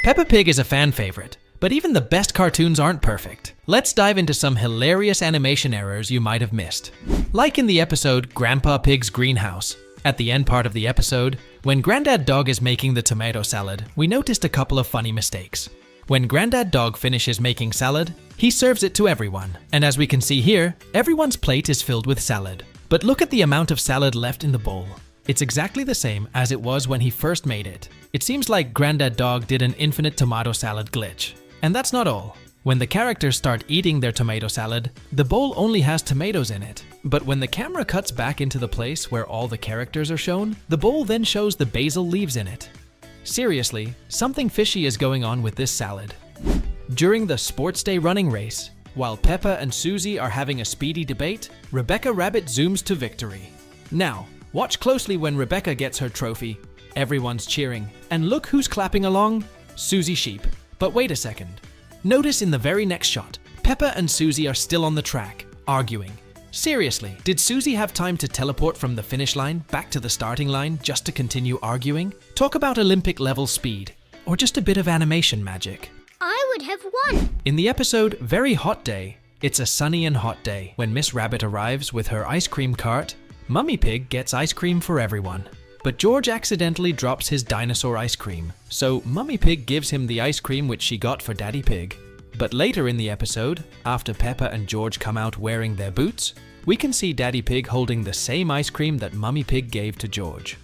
Peppa Pig is a fan favorite, but even the best cartoons aren't perfect. Let's dive into some hilarious animation errors you might have missed. Like in the episode Grandpa Pig's Greenhouse. At the end part of the episode, when Grandad Dog is making the tomato salad, we noticed a couple of funny mistakes. When Grandad Dog finishes making salad, he serves it to everyone. And as we can see here, everyone's plate is filled with salad. But look at the amount of salad left in the bowl. It's exactly the same as it was when he first made it. It seems like Grandad Dog did an infinite tomato salad glitch. And that's not all. When the characters start eating their tomato salad, the bowl only has tomatoes in it. But when the camera cuts back into the place where all the characters are shown, the bowl then shows the basil leaves in it. Seriously, something fishy is going on with this salad. During the Sports Day running race, while Peppa and Susie are having a speedy debate, Rebecca Rabbit zooms to victory. Now, watch closely when Rebecca gets her trophy. Everyone's cheering. And look who's clapping along? Susie Sheep. But wait a second. Notice in the very next shot, Peppa and Susie are still on the track, arguing. Seriously, did Susie have time to teleport from the finish line back to the starting line just to continue arguing? Talk about Olympic level speed, or just a bit of animation magic. I would have won. In the episode Very Hot Day, it's a sunny and hot day. When Miss Rabbit arrives with her ice cream cart, Mummy Pig gets ice cream for everyone. But George accidentally drops his dinosaur ice cream, so Mummy Pig gives him the ice cream which she got for Daddy Pig. But later in the episode, after Peppa and George come out wearing their boots, we can see Daddy Pig holding the same ice cream that Mummy Pig gave to George.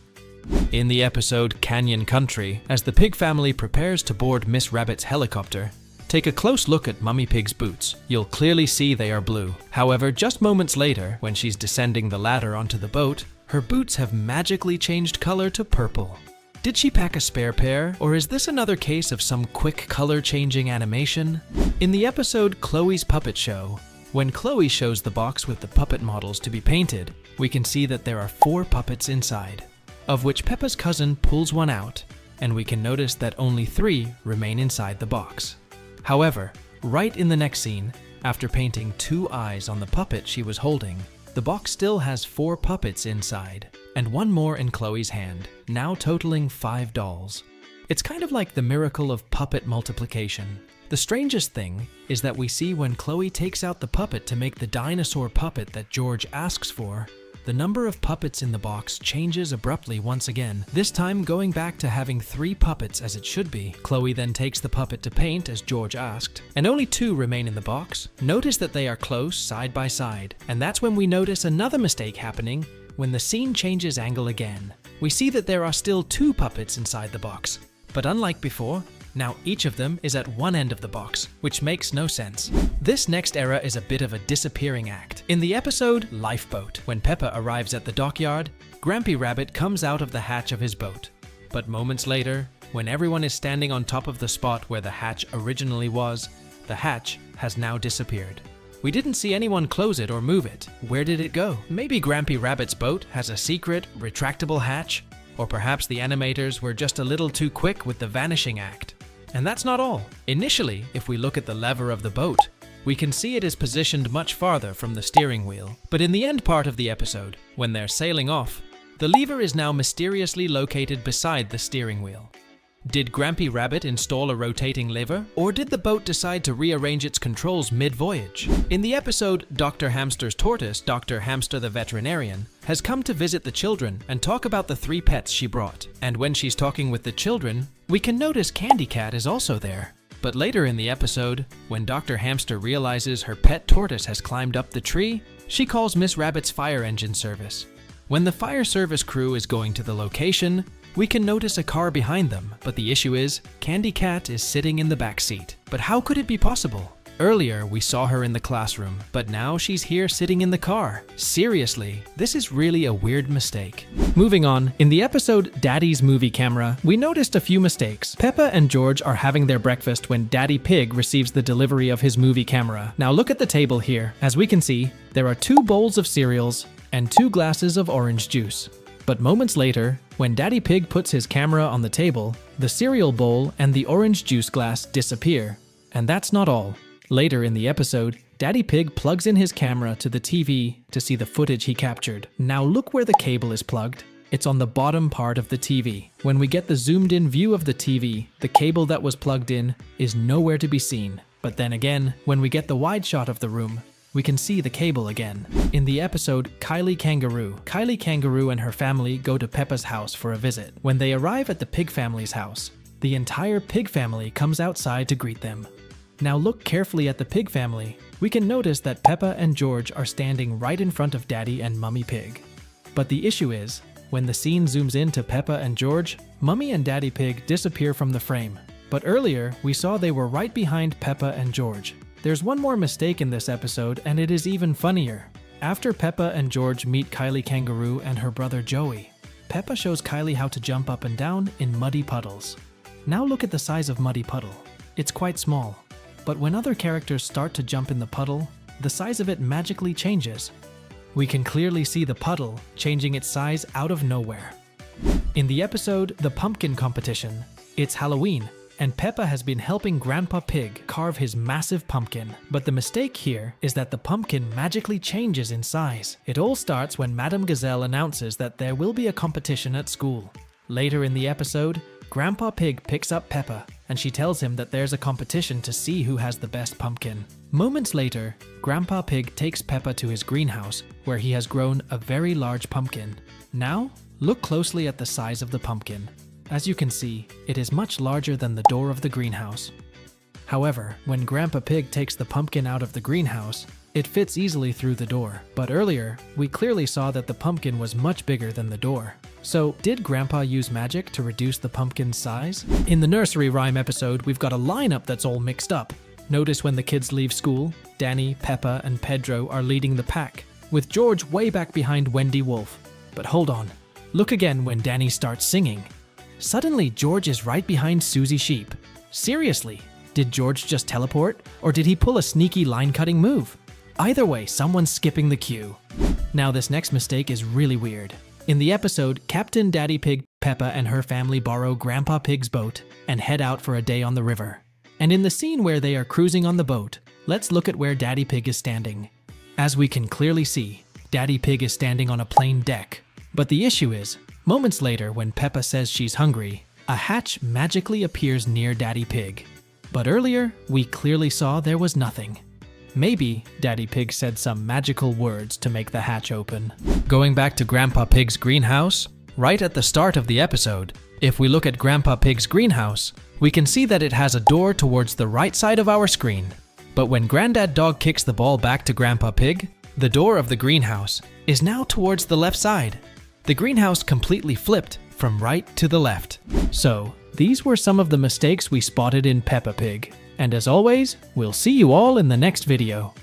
In the episode Canyon Country, as the Pig family prepares to board Miss Rabbit's helicopter, take a close look at Mummy Pig's boots. You'll clearly see they are blue. However, just moments later, when she's descending the ladder onto the boat, her boots have magically changed color to purple. Did she pack a spare pair, or is this another case of some quick color-changing animation? In the episode Chloe's Puppet Show, when Chloe shows the box with the puppet models to be painted, we can see that there are 4 puppets inside, of which Peppa's cousin pulls one out, and we can notice that only 3 remain inside the box. However, right in the next scene, after painting 2 eyes on the puppet she was holding, the box still has 4 puppets inside, and 1 more in Chloe's hand, now totaling 5 dolls. It's kind of like the miracle of puppet multiplication. The strangest thing is that we see when Chloe takes out the puppet to make the dinosaur puppet that George asks for, the number of puppets in the box changes abruptly once again, this time going back to having 3 puppets as it should be. Chloe then takes the puppet to paint as George asked, and only 2 remain in the box. Notice that they are close side by side, and that's when we notice another mistake happening when the scene changes angle again. We see that there are still 2 puppets inside the box, but unlike before, now each of them is at one end of the box, which makes no sense. This next error is a bit of a disappearing act. In the episode Lifeboat, when Peppa arrives at the dockyard, Grampy Rabbit comes out of the hatch of his boat. But moments later, when everyone is standing on top of the spot where the hatch originally was, the hatch has now disappeared. We didn't see anyone close it or move it. Where did it go? Maybe Grampy Rabbit's boat has a secret, retractable hatch? Or perhaps the animators were just a little too quick with the vanishing act. And that's not all. Initially, if we look at the lever of the boat, we can see it is positioned much farther from the steering wheel. But in the end part of the episode, when they're sailing off, the lever is now mysteriously located beside the steering wheel. Did Grampy Rabbit install a rotating lever, or did the boat decide to rearrange its controls mid-voyage? In the episode Dr. Hamster's Tortoise, Dr. Hamster the veterinarian has come to visit the children and talk about the 3 pets she brought. And when she's talking with the children, we can notice Candy Cat is also there. But later in the episode, when Dr. Hamster realizes her pet tortoise has climbed up the tree, she calls Miss Rabbit's fire engine service. When the fire service crew is going to the location, we can notice a car behind them, but the issue is, Candy Cat is sitting in the back seat. But how could it be possible? Earlier, we saw her in the classroom, but now she's here sitting in the car. Seriously, this is really a weird mistake. Moving on, in the episode Daddy's Movie Camera, we noticed a few mistakes. Peppa and George are having their breakfast when Daddy Pig receives the delivery of his movie camera. Now look at the table here. As we can see, there are 2 bowls of cereals and 2 glasses of orange juice. But moments later, when Daddy Pig puts his camera on the table, the cereal bowl and the orange juice glass disappear. And that's not all. Later in the episode, Daddy Pig plugs in his camera to the TV to see the footage he captured. Now look where the cable is plugged. It's on the bottom part of the TV. When we get the zoomed in view of the TV, the cable that was plugged in is nowhere to be seen. But then again, when we get the wide shot of the room, we can see the cable again. In the episode Kylie Kangaroo and her family go to Peppa's house for a visit. When they arrive at the pig family's house, the entire pig family comes outside to greet them. Now look carefully at the pig family. We can notice that Peppa and George are standing right in front of Daddy and Mummy Pig. But the issue is, when the scene zooms in to Peppa and George, Mummy and Daddy Pig disappear from the frame. But earlier, we saw they were right behind Peppa and George. There's one more mistake in this episode, and it is even funnier. After Peppa and George meet Kylie Kangaroo and her brother Joey, Peppa shows Kylie how to jump up and down in muddy puddles. Now look at the size of Muddy Puddle. It's quite small. But when other characters start to jump in the puddle, the size of it magically changes. We can clearly see the puddle changing its size out of nowhere. In the episode The Pumpkin Competition, it's Halloween, and Peppa has been helping Grandpa Pig carve his massive pumpkin. But the mistake here is that the pumpkin magically changes in size. It all starts when Madame Gazelle announces that there will be a competition at school. Later in the episode, Grandpa Pig picks up Peppa, and she tells him that there's a competition to see who has the best pumpkin. Moments later, Grandpa Pig takes Peppa to his greenhouse, where he has grown a very large pumpkin. Now, look closely at the size of the pumpkin. As you can see, it is much larger than the door of the greenhouse. However, when Grandpa Pig takes the pumpkin out of the greenhouse, it fits easily through the door. But earlier, we clearly saw that the pumpkin was much bigger than the door. So, did Grandpa use magic to reduce the pumpkin's size? In the nursery rhyme episode, we've got a lineup that's all mixed up. Notice when the kids leave school, Danny, Peppa, and Pedro are leading the pack, with George way back behind Wendy Wolf. But hold on, look again when Danny starts singing. Suddenly, George is right behind Susie Sheep. Seriously, did George just teleport, or did he pull a sneaky line-cutting move? Either way, someone's skipping the queue. Now this next mistake is really weird. In the episode, Captain Daddy Pig, Peppa and her family borrow Grandpa Pig's boat and head out for a day on the river. And in the scene where they are cruising on the boat, let's look at where Daddy Pig is standing. As we can clearly see, Daddy Pig is standing on a plain deck. But the issue is, moments later when Peppa says she's hungry, a hatch magically appears near Daddy Pig. But earlier, we clearly saw there was nothing. Maybe Daddy Pig said some magical words to make the hatch open. Going back to Grandpa Pig's greenhouse, right at the start of the episode, if we look at Grandpa Pig's greenhouse, we can see that it has a door towards the right side of our screen. But when Granddad Dog kicks the ball back to Grandpa Pig, the door of the greenhouse is now towards the left side. The greenhouse completely flipped from right to the left. So, these were some of the mistakes we spotted in Peppa Pig. And as always, we'll see you all in the next video.